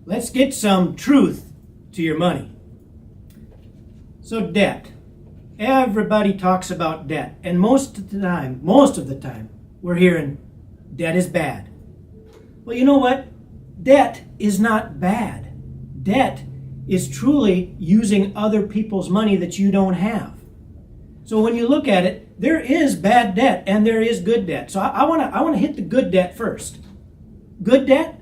let's get some truth to your money. So debt. Everybody talks about debt, and most of the time, we're hearing debt is bad. Well, you know what? Debt is not bad. Debt is truly using other people's money that you don't have. So when you look at it, there is bad debt and there is good debt. So I want to hit the good debt first. Good debt?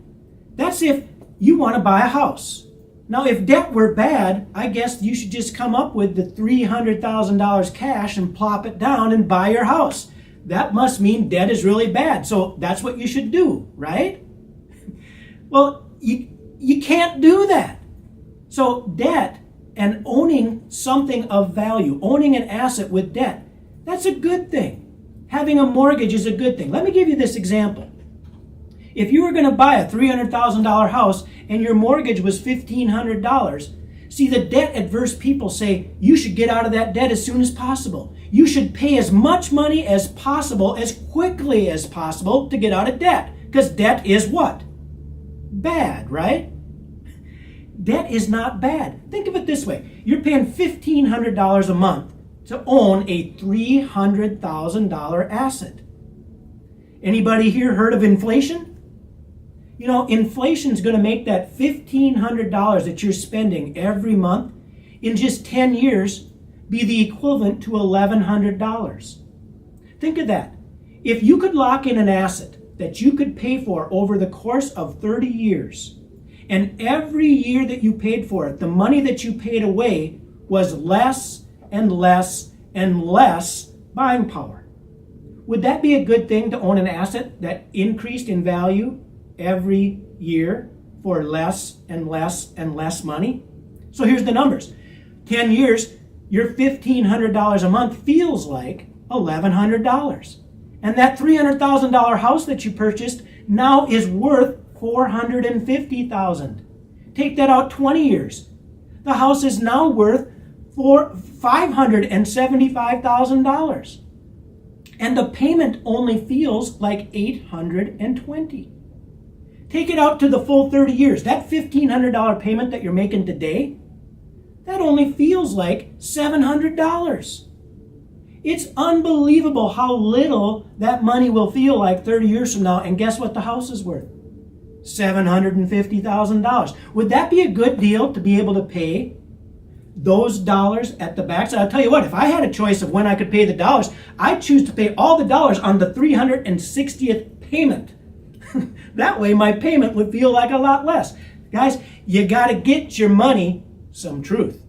That's if you want to buy a house. Now, if debt were bad, I guess you should just come up with the $300,000 cash and plop it down and buy your house. That must mean debt is really bad. So that's what you should do, right? Well, you can't do that. So debt and owning something of value, owning an asset with debt, that's a good thing. Having a mortgage is a good thing. Let me give you this example. If you were going to buy a $300,000 house and your mortgage was $1,500, see, the debt-adverse people say you should get out of that debt as soon as possible. You should pay as much money as possible, as quickly as possible to get out of debt. Because debt is what? Bad, right? Debt is not bad. Think of it this way. You're paying $1,500 a month to own a $300,000 asset. Anybody here heard of inflation? You know, inflation is going to make that $1,500 that you're spending every month in just 10 years be the equivalent to $1,100. Think of that. If you could lock in an asset that you could pay for over the course of 30 years, and every year that you paid for it, the money that you paid away was less and less and less buying power. Would that be a good thing to own an asset that increased in value every year for less and less and less money? So here's the numbers. 10 years, your $1,500 a month feels like $1,100. And that $300,000 house that you purchased now is worth $450,000. Take that out 20 years. The house is now worth $575,000. And the payment only feels like $820. Take it out to the full 30 years. That $1,500 payment that you're making today, that only feels like $700. It's unbelievable how little that money will feel like 30 years from now. And guess what the house is worth? $750,000. Would that be a good deal to be able to pay those dollars at the backside? I'll tell you what, if I had a choice of when I could pay the dollars, I'd choose to pay all the dollars on the 360th payment. That way my payment would feel like a lot less. Guys, you got to get your money some truth.